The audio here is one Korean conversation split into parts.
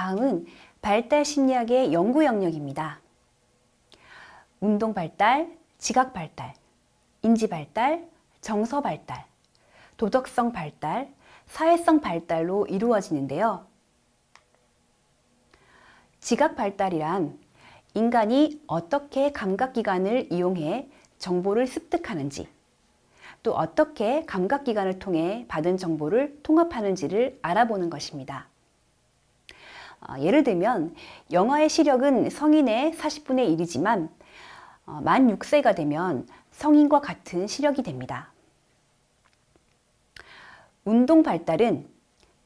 다음은 발달 심리학의 연구 영역입니다. 운동 발달, 지각 발달, 인지 발달, 정서 발달, 도덕성 발달, 사회성 발달로 이루어지는데요. 지각 발달이란 인간이 어떻게 감각기관을 이용해 정보를 습득하는지, 또 어떻게 감각기관을 통해 받은 정보를 통합하는지를 알아보는 것입니다. 예를 들면 영어의 시력은 성인의 40분의 1이지만 만 6세가 되면 성인과 같은 시력이 됩니다. 운동 발달은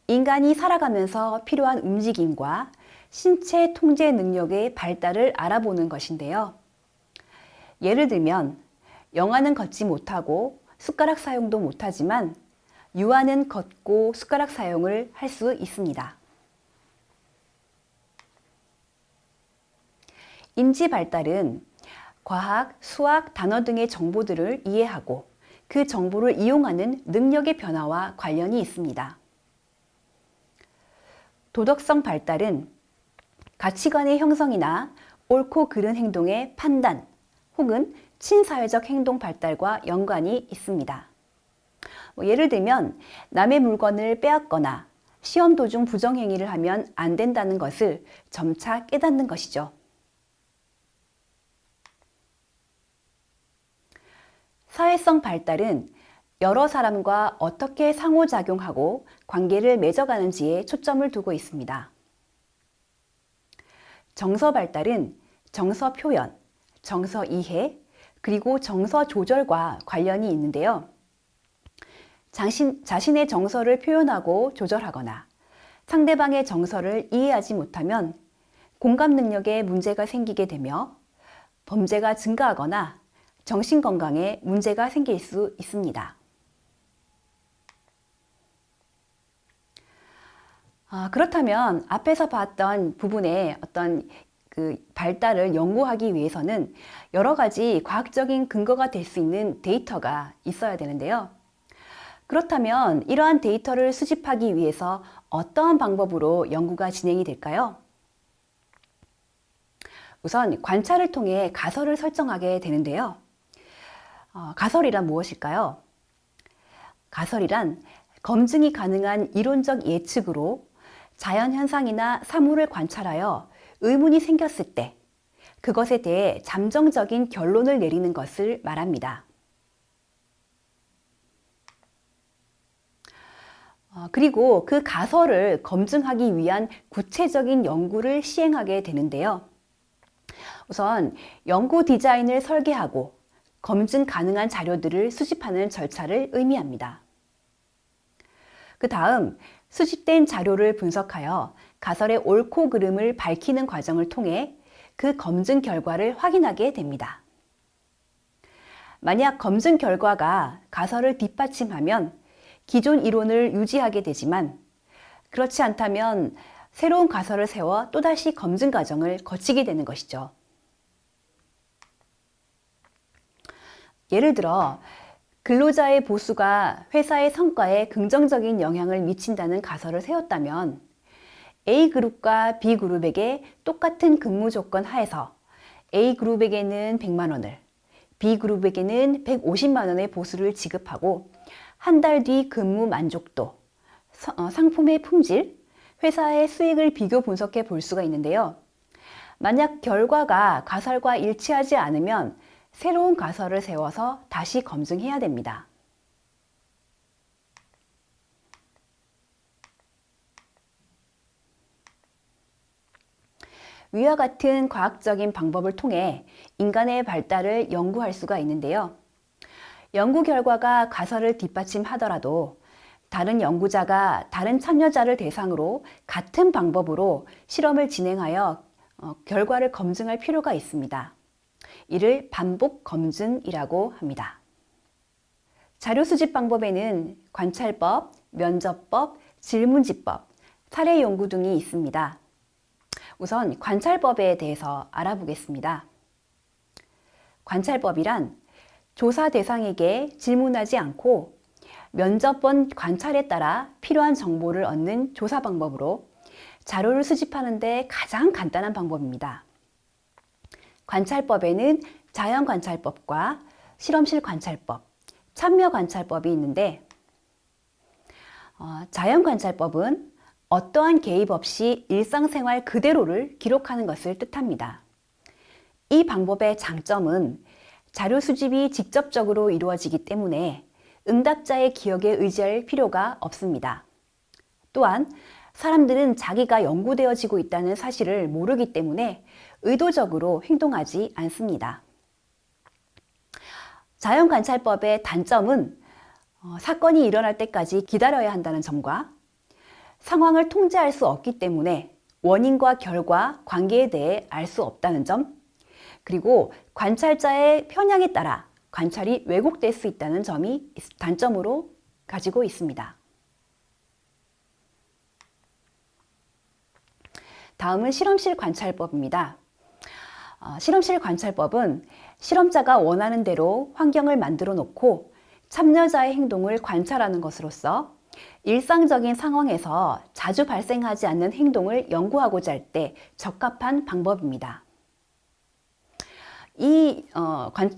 인간이 살아가면서 필요한 움직임과 신체 통제 능력의 발달을 알아보는 것인데요. 예를 들면 영아는 걷지 못하고 숟가락 사용도 못하지만 유아는 걷고 숟가락 사용을 할 수 있습니다. 인지 발달은 과학, 수학, 단어 등의 정보들을 이해하고 그 정보를 이용하는 능력의 변화와 관련이 있습니다. 도덕성 발달은 가치관의 형성이나 옳고 그른 행동의 판단 혹은 친사회적 행동 발달과 연관이 있습니다. 예를 들면 남의 물건을 빼앗거나 시험 도중 부정행위를 하면 안 된다는 것을 점차 깨닫는 것이죠. 사회성 발달은 여러 사람과 어떻게 상호작용하고 관계를 맺어가는지에 초점을 두고 있습니다. 정서 발달은 정서 표현, 정서 이해, 그리고 정서 조절과 관련이 있는데요. 자신의 정서를 표현하고 조절하거나 상대방의 정서를 이해하지 못하면 공감 능력에 문제가 생기게 되며 범죄가 증가하거나 정신건강에 문제가 생길 수 있습니다. 그렇다면 앞에서 봤던 부분의 어떤 발달을 연구하기 위해서는 여러 가지 과학적인 근거가 될 수 있는 데이터가 있어야 되는데요. 그렇다면 이러한 데이터를 수집하기 위해서 어떠한 방법으로 연구가 진행이 될까요? 우선 관찰을 통해 가설을 설정하게 되는데요. 가설이란 무엇일까요? 가설이란 검증이 가능한 이론적 예측으로 자연현상이나 사물을 관찰하여 의문이 생겼을 때 그것에 대해 잠정적인 결론을 내리는 것을 말합니다. 그리고 그 가설을 검증하기 위한 구체적인 연구를 시행하게 되는데요. 우선 연구 디자인을 설계하고 검증 가능한 자료들을 수집하는 절차를 의미합니다. 그 다음 수집된 자료를 분석하여 가설의 옳고 그름을 밝히는 과정을 통해 그 검증 결과를 확인하게 됩니다. 만약 검증 결과가 가설을 뒷받침하면 기존 이론을 유지하게 되지만 그렇지 않다면 새로운 가설을 세워 또다시 검증 과정을 거치게 되는 것이죠. 예를 들어 근로자의 보수가 회사의 성과에 긍정적인 영향을 미친다는 가설을 세웠다면 A그룹과 B그룹에게 똑같은 근무 조건 하에서 A그룹에게는 100만 원을, B그룹에게는 150만 원의 보수를 지급하고 한 달 뒤 근무 만족도, 상품의 품질, 회사의 수익을 비교 분석해 볼 수가 있는데요. 만약 결과가 가설과 일치하지 않으면 새로운 가설을 세워서 다시 검증해야 됩니다. 위와 같은 과학적인 방법을 통해 인간의 발달을 연구할 수가 있는데요. 연구 결과가 가설을 뒷받침하더라도 다른 연구자가 다른 참여자를 대상으로 같은 방법으로 실험을 진행하여 결과를 검증할 필요가 있습니다. 이를 반복 검증이라고 합니다. 자료 수집 방법에는 관찰법, 면접법, 질문지법, 사례 연구 등이 있습니다. 우선 관찰법에 대해서 알아보겠습니다. 관찰법이란 조사 대상에게 질문하지 않고 면접본 관찰에 따라 필요한 정보를 얻는 조사 방법으로 자료를 수집하는 데 가장 간단한 방법입니다. 관찰법에는 자연관찰법과 실험실 관찰법, 참여관찰법이 있는데 자연관찰법은 어떠한 개입 없이 일상생활 그대로를 기록하는 것을 뜻합니다. 이 방법의 장점은 자료 수집이 직접적으로 이루어지기 때문에 응답자의 기억에 의지할 필요가 없습니다. 또한 사람들은 자기가 연구되어지고 있다는 사실을 모르기 때문에 의도적으로 행동하지 않습니다. 자연관찰법의 단점은 사건이 일어날 때까지 기다려야 한다는 점과 상황을 통제할 수 없기 때문에 원인과 결과 관계에 대해 알 수 없다는 점, 그리고 관찰자의 편향에 따라 관찰이 왜곡될 수 있다는 점이 단점으로 가지고 있습니다. 다음은 실험실 관찰법입니다. 실험실 관찰법은 실험자가 원하는 대로 환경을 만들어 놓고 참여자의 행동을 관찰하는 것으로서 일상적인 상황에서 자주 발생하지 않는 행동을 연구하고자 할 때 적합한 방법입니다. 이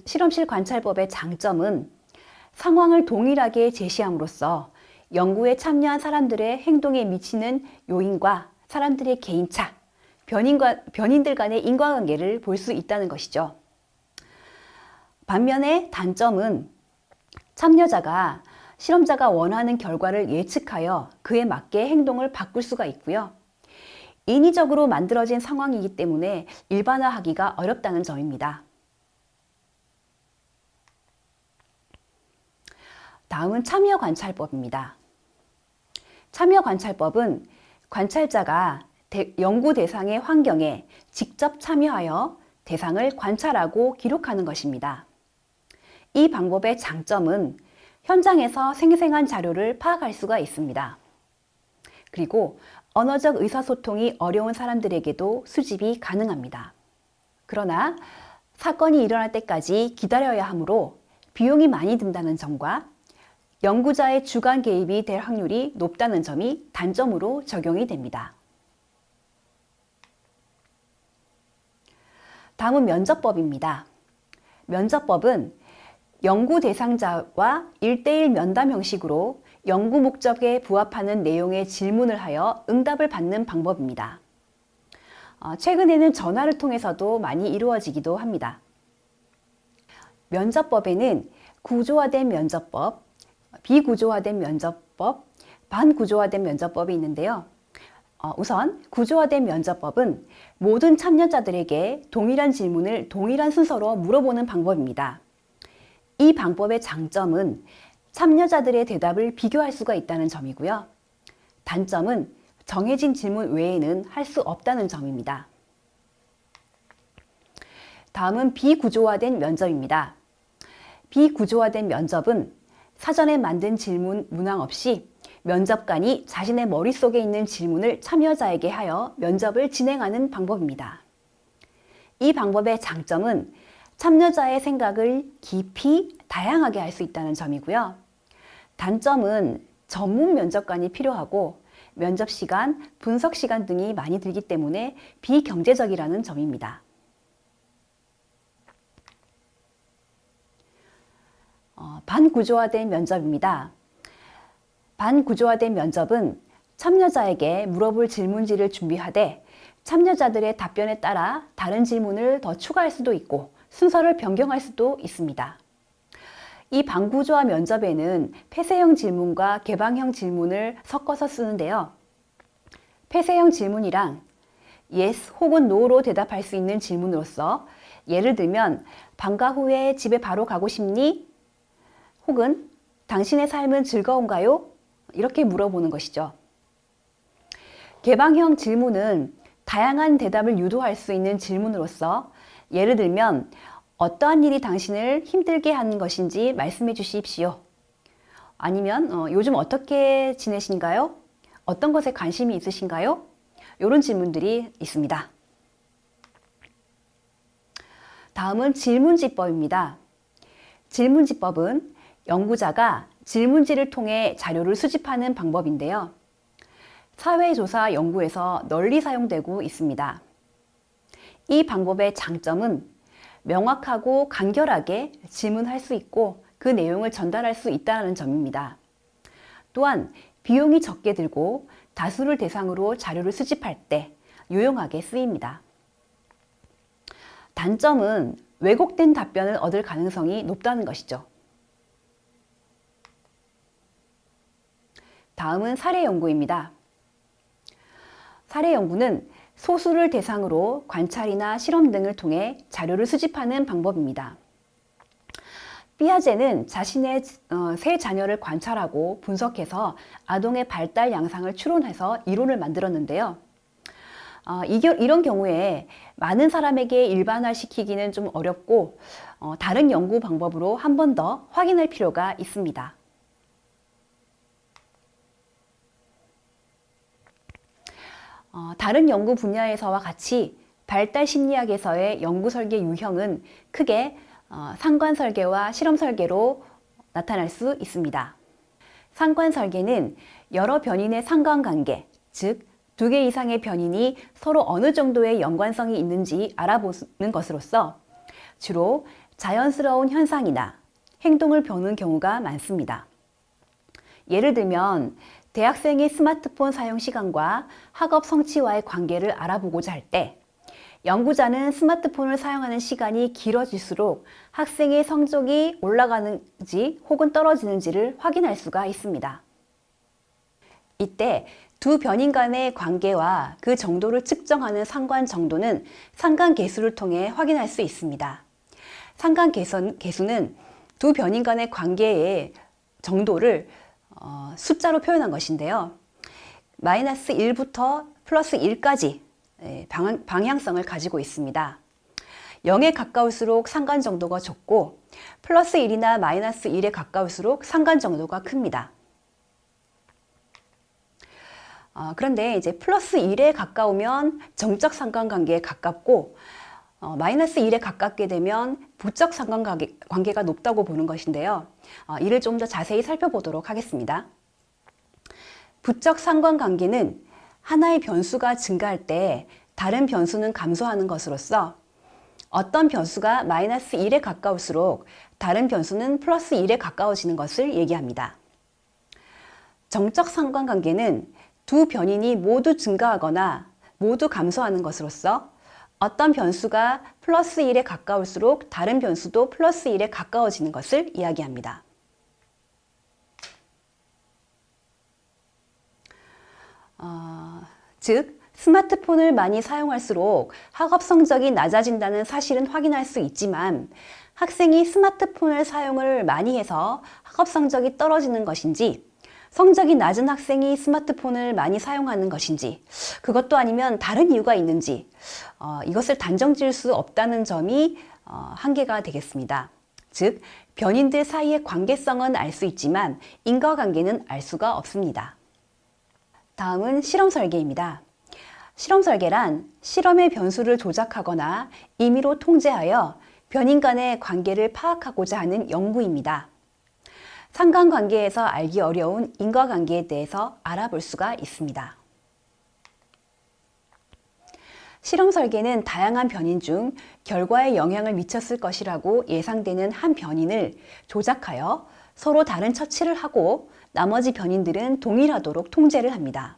실험실 관찰법의 장점은 상황을 동일하게 제시함으로써 연구에 참여한 사람들의 행동에 미치는 요인과 사람들의 개인차, 변인들 간의 인과관계를 볼 수 있다는 것이죠. 반면에 단점은 참여자가 실험자가 원하는 결과를 예측하여 그에 맞게 행동을 바꿀 수가 있고요. 인위적으로 만들어진 상황이기 때문에 일반화하기가 어렵다는 점입니다. 다음은 참여관찰법입니다. 참여관찰법은 관찰자가 연구 대상의 환경에 직접 참여하여 대상을 관찰하고 기록하는 것입니다. 이 방법의 장점은 현장에서 생생한 자료를 파악할 수가 있습니다. 그리고 언어적 의사소통이 어려운 사람들에게도 수집이 가능합니다. 그러나 사건이 일어날 때까지 기다려야 하므로 비용이 많이 든다는 점과 연구자의 주관 개입이 될 확률이 높다는 점이 단점으로 적용이 됩니다. 다음은 면접법입니다. 면접법은 연구 대상자와 1:1 면담 형식으로 연구 목적에 부합하는 내용의 질문을 하여 응답을 받는 방법입니다. 최근에는 전화를 통해서도 많이 이루어지기도 합니다. 면접법에는 구조화된 면접법, 비구조화된 면접법, 반구조화된 면접법이 있는데요. 우선 구조화된 면접법은 모든 참여자들에게 동일한 질문을 동일한 순서로 물어보는 방법입니다. 이 방법의 장점은 참여자들의 대답을 비교할 수가 있다는 점이고요. 단점은 정해진 질문 외에는 할 수 없다는 점입니다. 다음은 비구조화된 면접입니다. 비구조화된 면접은 사전에 만든 질문 문항 없이 면접관이 자신의 머릿속에 있는 질문을 참여자에게 하여 면접을 진행하는 방법입니다. 이 방법의 장점은 참여자의 생각을 깊이 다양하게 할 수 있다는 점이고요. 단점은 전문 면접관이 필요하고 면접 시간, 분석 시간 등이 많이 들기 때문에 비경제적이라는 점입니다. 반구조화된 면접입니다. 반구조화된 면접은 참여자에게 물어볼 질문지를 준비하되 참여자들의 답변에 따라 다른 질문을 더 추가할 수도 있고 순서를 변경할 수도 있습니다. 이 반구조화 면접에는 폐쇄형 질문과 개방형 질문을 섞어서 쓰는데요. 폐쇄형 질문이랑 yes 혹은 no로 대답할 수 있는 질문으로서 예를 들면 방과 후에 집에 바로 가고 싶니? 혹은 당신의 삶은 즐거운가요? 이렇게 물어보는 것이죠. 개방형 질문은 다양한 대답을 유도할 수 있는 질문으로서 예를 들면 어떠한 일이 당신을 힘들게 하는 것인지 말씀해 주십시오. 아니면 요즘 어떻게 지내신가요? 어떤 것에 관심이 있으신가요? 이런 질문들이 있습니다. 다음은 질문지법입니다. 질문지법은 연구자가 질문지를 통해 자료를 수집하는 방법인데요. 사회조사 연구에서 널리 사용되고 있습니다. 이 방법의 장점은 명확하고 간결하게 질문할 수 있고 그 내용을 전달할 수 있다는 점입니다. 또한 비용이 적게 들고 다수를 대상으로 자료를 수집할 때 유용하게 쓰입니다. 단점은 왜곡된 답변을 얻을 가능성이 높다는 것이죠. 다음은 사례 연구입니다. 사례 연구는 소수를 대상으로 관찰이나 실험 등을 통해 자료를 수집하는 방법입니다. 피아제는 자신의 세 자녀를 관찰하고 분석해서 아동의 발달 양상을 추론해서 이론을 만들었는데요. 이런 경우에 많은 사람에게 일반화시키기는 좀 어렵고 다른 연구 방법으로 한 번 더 확인할 필요가 있습니다. 다른 연구 분야에서와 같이 발달 심리학에서의 연구 설계 유형은 크게 상관 설계와 실험 설계로 나타날 수 있습니다. 상관 설계는 여러 변인의 상관관계, 즉 두 개 이상의 변인이 서로 어느 정도의 연관성이 있는지 알아보는 것으로서 주로 자연스러운 현상이나 행동을 보는 경우가 많습니다. 예를 들면 대학생의 스마트폰 사용 시간과 학업 성취와의 관계를 알아보고자 할 때 연구자는 스마트폰을 사용하는 시간이 길어질수록 학생의 성적이 올라가는지 혹은 떨어지는지를 확인할 수가 있습니다. 이때 두 변인 간의 관계와 그 정도를 측정하는 상관 정도는 상관계수를 통해 확인할 수 있습니다. 상관계수는 두 변인 간의 관계의 정도를 숫자로 표현한 것인데요. 마이너스 1부터 플러스 1까지 방향성을 가지고 있습니다. 0에 가까울수록 상관 정도가 적고 플러스 1이나 마이너스 1에 가까울수록 상관 정도가 큽니다. 그런데 이제 플러스 1에 가까우면 정적 상관관계에 가깝고 마이너스 1에 가깝게 되면 부적 상관관계가 높다고 보는 것인데요. 이를 좀 더 자세히 살펴보도록 하겠습니다. 부적 상관관계는 하나의 변수가 증가할 때 다른 변수는 감소하는 것으로서 어떤 변수가 마이너스 1에 가까울수록 다른 변수는 플러스 1에 가까워지는 것을 얘기합니다. 정적 상관관계는 두 변인이 모두 증가하거나 모두 감소하는 것으로서 어떤 변수가 플러스 1에 가까울수록 다른 변수도 플러스 1에 가까워지는 것을 이야기합니다. 즉, 스마트폰을 많이 사용할수록 학업 성적이 낮아진다는 사실은 확인할 수 있지만 학생이 스마트폰을 사용을 많이 해서 학업 성적이 떨어지는 것인지 성적이 낮은 학생이 스마트폰을 많이 사용하는 것인지 그것도 아니면 다른 이유가 있는지 이것을 단정 지을 수 없다는 점이 한계가 되겠습니다. 즉, 변인들 사이의 관계성은 알 수 있지만 인과관계는 알 수가 없습니다. 다음은 실험 설계입니다. 실험 설계란 실험의 변수를 조작하거나 임의로 통제하여 변인 간의 관계를 파악하고자 하는 연구입니다. 상관관계에서 알기 어려운 인과관계에 대해서 알아볼 수가 있습니다. 실험 설계는 다양한 변인 중 결과에 영향을 미쳤을 것이라고 예상되는 한 변인을 조작하여 서로 다른 처치를 하고 나머지 변인들은 동일하도록 통제를 합니다.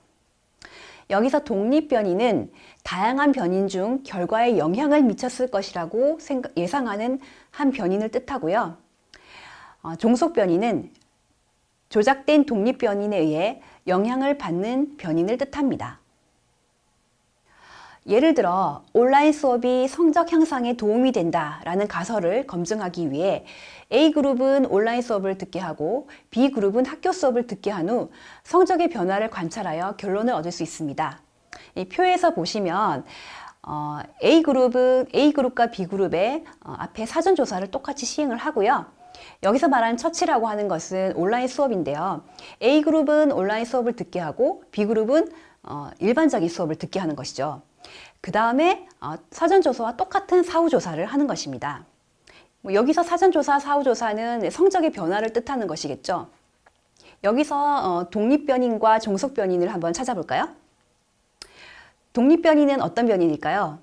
여기서 독립변인은 다양한 변인 중 결과에 영향을 미쳤을 것이라고 예상하는 한 변인을 뜻하고요. 종속변인은 조작된 독립변인에 의해 영향을 받는 변인을 뜻합니다. 예를 들어 온라인 수업이 성적 향상에 도움이 된다라는 가설을 검증하기 위해 A그룹은 온라인 수업을 듣게 하고 B그룹은 학교 수업을 듣게 한 후 성적의 변화를 관찰하여 결론을 얻을 수 있습니다. 이 표에서 보시면 A그룹과 B그룹의 앞에 사전조사를 똑같이 시행을 하고요. 여기서 말하는 처치라고 하는 것은 온라인 수업인데요. A그룹은 온라인 수업을 듣게 하고 B그룹은 일반적인 수업을 듣게 하는 것이죠. 그 다음에 사전조사와 똑같은 사후조사를 하는 것입니다. 여기서 사전조사, 사후조사는 성적의 변화를 뜻하는 것이겠죠. 여기서 독립변인과 종속변인을 한번 찾아볼까요? 독립변인은 어떤 변인일까요?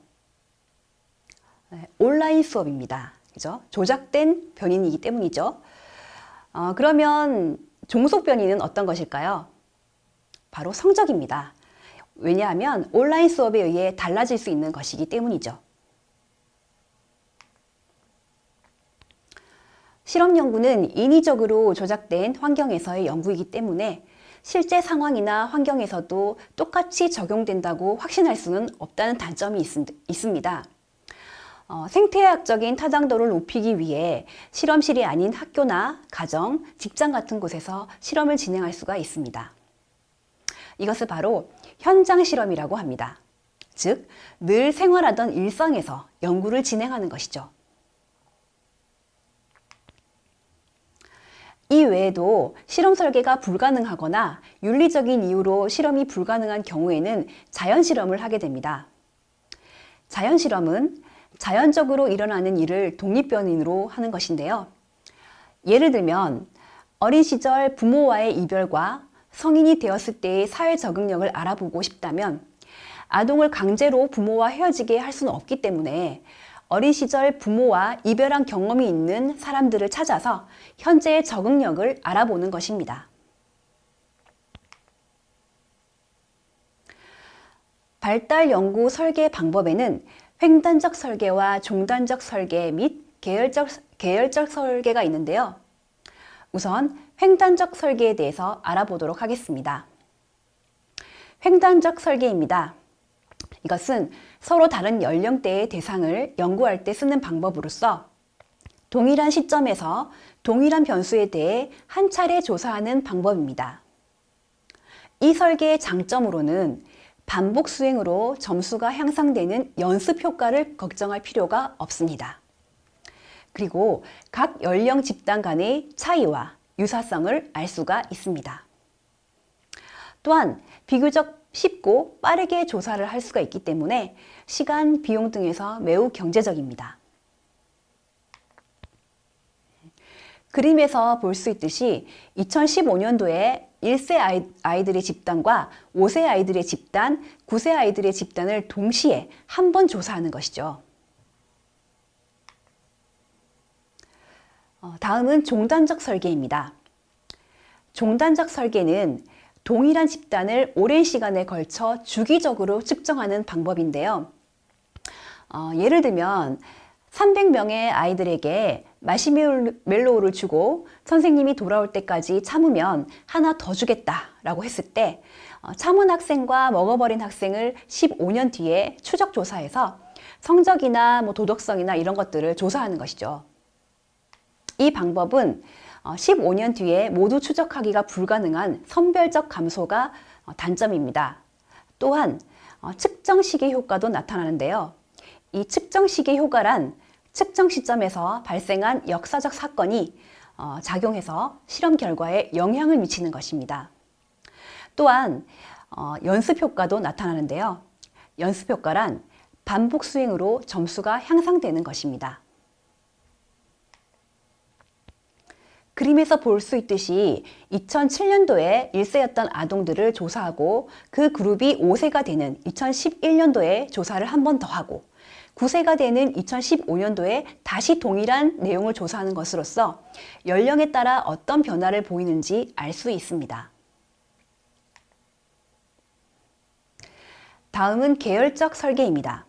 온라인 수업입니다. 그죠? 조작된 변인이기 때문이죠. 그러면 종속변인은 어떤 것일까요? 바로 성적입니다. 왜냐하면 온라인 수업에 의해 달라질 수 있는 것이기 때문이죠. 실험 연구는 인위적으로 조작된 환경에서의 연구이기 때문에 실제 상황이나 환경에서도 똑같이 적용된다고 확신할 수는 없다는 단점이 있습니다. 생태학적인 타당도를 높이기 위해 실험실이 아닌 학교나 가정, 직장 같은 곳에서 실험을 진행할 수가 있습니다. 이것을 바로 현장 실험이라고 합니다. 즉, 늘 생활하던 일상에서 연구를 진행하는 것이죠. 이 외에도 실험 설계가 불가능하거나 윤리적인 이유로 실험이 불가능한 경우에는 자연 실험을 하게 됩니다. 자연 실험은 자연적으로 일어나는 일을 독립변인으로 하는 것인데요. 예를 들면 어린 시절 부모와의 이별과 성인이 되었을 때의 사회 적응력을 알아보고 싶다면 아동을 강제로 부모와 헤어지게 할 수는 없기 때문에 어린 시절 부모와 이별한 경험이 있는 사람들을 찾아서 현재의 적응력을 알아보는 것입니다. 발달 연구 설계 방법에는 횡단적 설계와 종단적 설계 및 계열적 설계가 있는데요. 우선 횡단적 설계에 대해서 알아보도록 하겠습니다. 횡단적 설계입니다. 이것은 서로 다른 연령대의 대상을 연구할 때 쓰는 방법으로서 동일한 시점에서 동일한 변수에 대해 한 차례 조사하는 방법입니다. 이 설계의 장점으로는 반복 수행으로 점수가 향상되는 연습 효과를 걱정할 필요가 없습니다. 그리고 각 연령 집단 간의 차이와 유사성을 알 수가 있습니다. 또한 비교적 쉽고 빠르게 조사를 할 수가 있기 때문에 시간, 비용 등에서 매우 경제적입니다. 그림에서 볼 수 있듯이 2015년도에 1세 아이들의 집단과 5세 아이들의 집단, 9세 아이들의 집단을 동시에 한 번 조사하는 것이죠. 다음은 종단적 설계입니다. 종단적 설계는 동일한 집단을 오랜 시간에 걸쳐 주기적으로 측정하는 방법인데요. 예를 들면 300명의 아이들에게 마시멜로우를 주고 선생님이 돌아올 때까지 참으면 하나 더 주겠다라고 했을 때 참은 학생과 먹어버린 학생을 15년 뒤에 추적 조사해서 성적이나 도덕성이나 이런 것들을 조사하는 것이죠. 이 방법은 15년 뒤에 모두 추적하기가 불가능한 선별적 감소가 단점입니다. 또한 측정 시기 효과도 나타나는데요. 이 측정 시기 효과란 측정 시점에서 발생한 역사적 사건이 작용해서 실험 결과에 영향을 미치는 것입니다. 또한 연습 효과도 나타나는데요. 연습 효과란 반복 수행으로 점수가 향상되는 것입니다. 그림에서 볼 수 있듯이 2007년도에 1세였던 아동들을 조사하고 그 그룹이 5세가 되는 2011년도에 조사를 한 번 더 하고 9세가 되는 2015년도에 다시 동일한 내용을 조사하는 것으로써 연령에 따라 어떤 변화를 보이는지 알 수 있습니다. 다음은 계열적 설계입니다.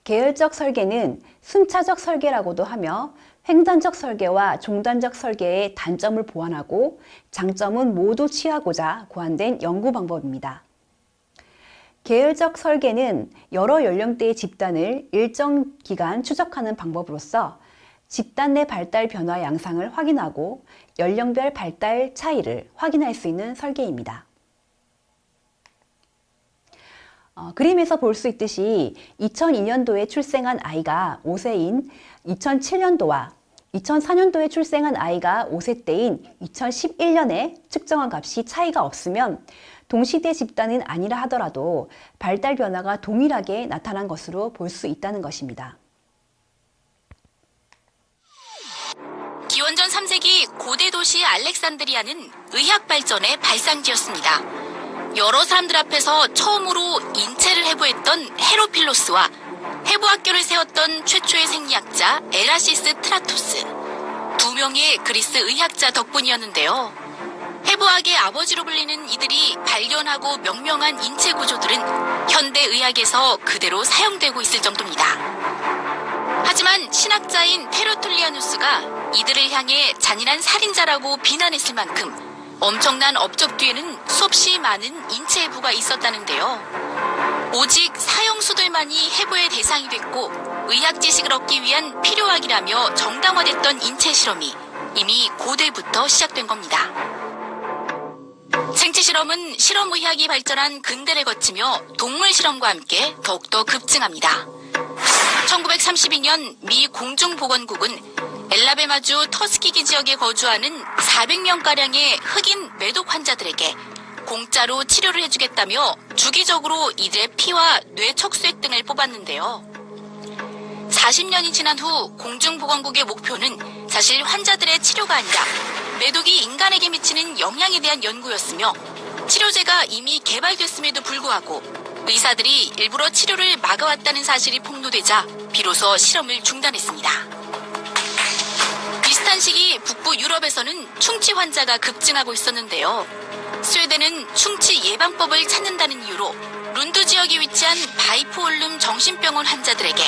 계열적 설계는 순차적 설계라고도 하며 횡단적 설계와 종단적 설계의 단점을 보완하고 장점은 모두 취하고자 고안된 연구 방법입니다. 계열적 설계는 여러 연령대의 집단을 일정 기간 추적하는 방법으로서 집단 내 발달 변화 양상을 확인하고 연령별 발달 차이를 확인할 수 있는 설계입니다. 그림에서 볼 수 있듯이 2002년도에 출생한 아이가 5세인 2007년도와 2004년도에 출생한 아이가 5세 때인 2011년에 측정한 값이 차이가 없으면 동시대 집단은 아니라 하더라도 발달 변화가 동일하게 나타난 것으로 볼 수 있다는 것입니다. 기원전 3세기 고대 도시 알렉산드리아는 의학 발전의 발상지였습니다. 여러 사람들 앞에서 처음으로 인체를 해부했던 헤로필로스와 해부학교를 세웠던 최초의 생리학자 에라시스 트라토스, 두 명의 그리스 의학자 덕분이었는데요. 해부학의 아버지로 불리는 이들이 발견하고 명명한 인체 구조들은 현대 의학에서 그대로 사용되고 있을 정도입니다. 하지만 신학자인 테르툴리아누스가 이들을 향해 잔인한 살인자라고 비난했을 만큼 엄청난 업적 뒤에는 수없이 많은 인체 해부가 있었다는데요. 오직 사형수들만이 해부의 대상이 됐고 의학 지식을 얻기 위한 필요학이라며 정당화됐던 인체 실험이 이미 고대부터 시작된 겁니다. 생체 실험은 실험의학이 발전한 근대를 거치며 동물 실험과 함께 더욱더 급증합니다. 1932년 미 공중보건국은 엘라베마주 터스키기 지역에 거주하는 400명가량의 흑인 매독 환자들에게 공짜로 치료를 해주겠다며 주기적으로 이들의 피와 뇌 척수액 등을 뽑았는데요. 40년이 지난 후 공중보건국의 목표는 사실 환자들의 치료가 아니라 매독이 인간에게 미치는 영향에 대한 연구였으며 치료제가 이미 개발됐음에도 불구하고 의사들이 일부러 치료를 막아왔다는 사실이 폭로되자 비로소 실험을 중단했습니다. 비슷한 시기 북부 유럽에서는 충치 환자가 급증하고 있었는데요. 스웨덴은 충치 예방법을 찾는다는 이유로 룬드 지역에 위치한 바이포올름 정신병원 환자들에게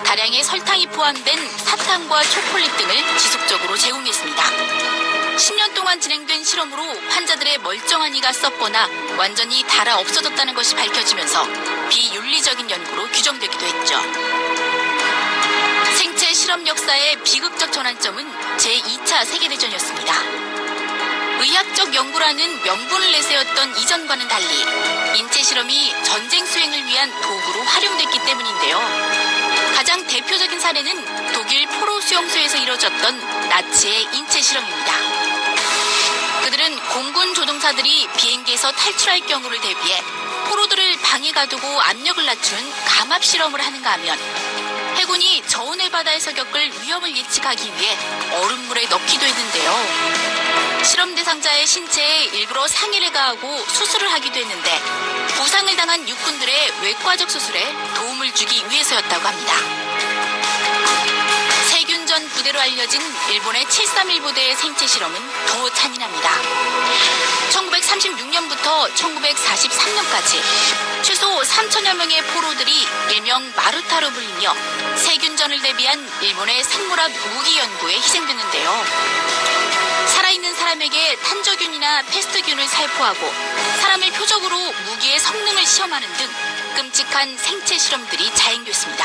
다량의 설탕이 포함된 사탕과 초콜릿 등을 지속적으로 제공했습니다. 10년 동안 진행된 실험으로 환자들의 멀쩡한 이가 썩거나 완전히 닳아 없어졌다는 것이 밝혀지면서 비윤리적인 연구로 규정되기도 했죠. 생체 실험 역사의 비극적 전환점은 제2차 세계대전이었습니다. 의학적 연구라는 명분을 내세웠던 이전과는 달리 인체 실험이 전쟁 수행을 위한 도구로 활용됐기 때문인데요. 가장 대표적인 사례는 독일 포로 수용소에서 이뤄졌던 나치의 인체 실험입니다. 그들은 공군 조종사들이 비행기에서 탈출할 경우를 대비해 포로들을 방에 가두고 압력을 낮추는 감압 실험을 하는가 하면 해군이 저온의 바다에서 겪을 위험을 예측하기 위해 얼음물에 넣기도 했는데요. 실험 대상자의 신체에 일부러 상해를 가하고 수술을 하기도 했는데 부상을 당한 육군들의 외과적 수술에 도움을 주기 위해서였다고 합니다. 세균전 부대로 알려진 일본의 731 부대의 생체 실험은 더 잔인합니다. 1936년부터 1943년까지 최소 3천여 명의 포로들이 일명 마루타로 불리며 세균전을 대비한 일본의 생물학 무기 연구에 희생됐는데요. 살아있는 사람에게 탄저균이나 패스트균을 살포하고 사람을 표적으로 무기의 성능을 시험하는 등 끔찍한 생체 실험들이 자행됐습니다.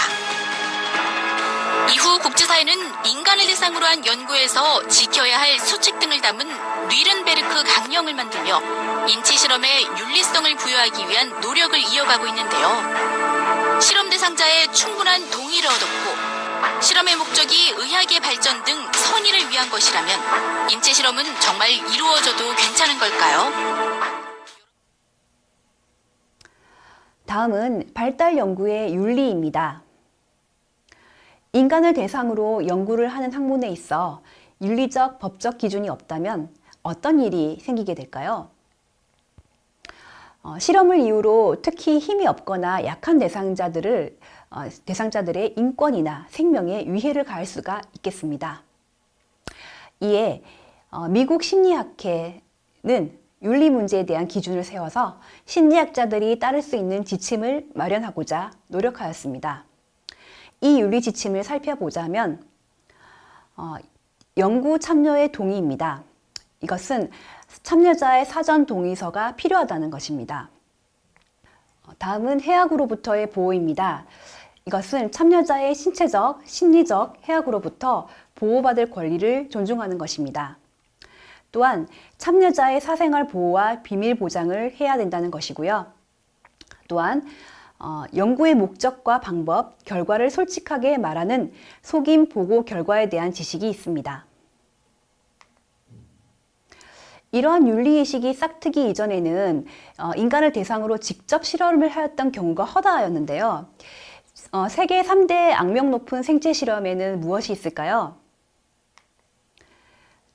이후 국제사회는 인간을 대상으로 한 연구에서 지켜야 할 수칙 등을 담은 뉘른베르크 강령을 만들며 인체 실험의 윤리성을 부여하기 위한 노력을 이어가고 있는데요. 실험 대상자의 충분한 동의를 얻었고 실험의 목적이 의학의 발전 등 선의를 위한 것이라면 인체 실험은 정말 이루어져도 괜찮은 걸까요? 다음은 발달 연구의 윤리입니다. 인간을 대상으로 연구를 하는 학문에 있어 윤리적, 법적 기준이 없다면 어떤 일이 생기게 될까요? 실험을 이유로 특히 힘이 없거나 약한 대상자들의 인권이나 생명에 위해를 가할 수가 있겠습니다. 이에 미국 심리학회는 윤리 문제에 대한 기준을 세워서 심리학자들이 따를 수 있는 지침을 마련하고자 노력하였습니다. 이 윤리 지침을 살펴보자면 연구 참여의 동의입니다. 이것은 참여자의 사전 동의서가 필요하다는 것입니다. 다음은 해악으로부터의 보호입니다. 이것은 참여자의 신체적, 심리적 해악으로부터 보호받을 권리를 존중하는 것입니다. 또한 참여자의 사생활 보호와 비밀 보장을 해야 된다는 것이고요. 또한 연구의 목적과 방법, 결과를 솔직하게 말하는 속임 보고 결과에 대한 지식이 있습니다. 이러한 윤리의식이 싹트기 이전에는 인간을 대상으로 직접 실험을 하였던 경우가 허다하였는데요. 세계 3대 악명 높은 생체 실험에는 무엇이 있을까요?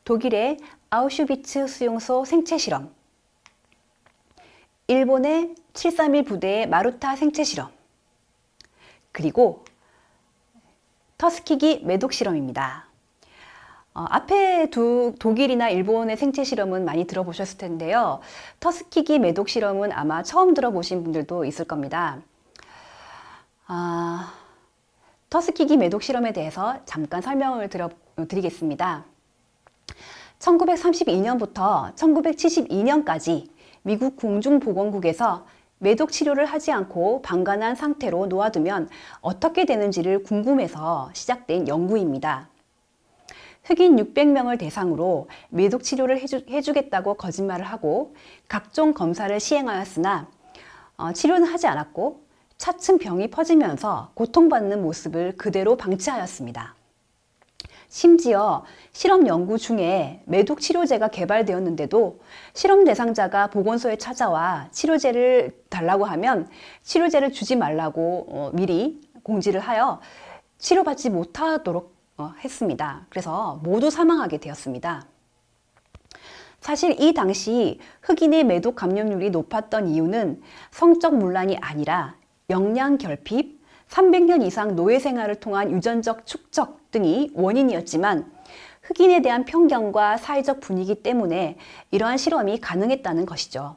독일의 아우슈비츠 수용소 생체 실험, 일본의 731 부대의 마루타 생체 실험, 그리고 터스키기 매독 실험입니다. 앞에 독일이나 일본의 생체 실험은 많이 들어보셨을 텐데요. 터스키기 매독 실험은 아마 처음 들어보신 분들도 있을 겁니다. 터스키기 매독 실험에 대해서 잠깐 설명을 드리겠습니다. 1932년부터 1972년까지 미국 공중보건국에서 매독 치료를 하지 않고 방관한 상태로 놓아두면 어떻게 되는지를 궁금해서 시작된 연구입니다. 흑인 600명을 대상으로 매독 치료를 해주겠다고 거짓말을 하고 각종 검사를 시행하였으나 치료는 하지 않았고 차츰 병이 퍼지면서 고통받는 모습을 그대로 방치하였습니다. 심지어 실험 연구 중에 매독 치료제가 개발되었는데도 실험 대상자가 보건소에 찾아와 치료제를 달라고 하면 치료제를 주지 말라고 미리 공지를 하여 치료받지 못하도록 했습니다. 그래서 모두 사망하게 되었습니다. 사실 이 당시 흑인의 매독 감염률이 높았던 이유는 성적 문란이 아니라 영양 결핍, 300년 이상 노예 생활을 통한 유전적 축적 등이 원인이었지만 흑인에 대한 편견과 사회적 분위기 때문에 이러한 실험이 가능했다는 것이죠.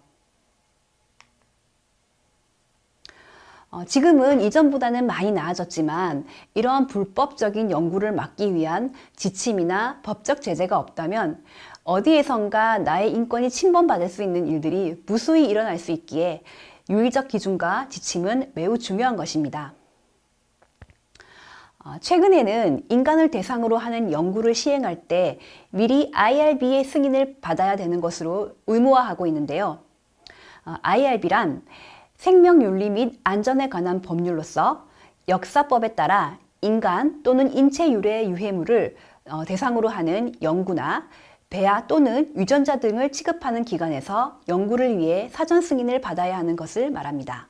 지금은 이전보다는 많이 나아졌지만 이러한 불법적인 연구를 막기 위한 지침이나 법적 제재가 없다면 어디에선가 나의 인권이 침범받을 수 있는 일들이 무수히 일어날 수 있기에 윤리적 기준과 지침은 매우 중요한 것입니다. 최근에는 인간을 대상으로 하는 연구를 시행할 때 미리 IRB의 승인을 받아야 되는 것으로 의무화하고 있는데요. IRB란 생명윤리 및 안전에 관한 법률로서 역사법에 따라 인간 또는 인체 유래의 유해물을 대상으로 하는 연구나 배아 또는 유전자 등을 취급하는 기관에서 연구를 위해 사전 승인을 받아야 하는 것을 말합니다.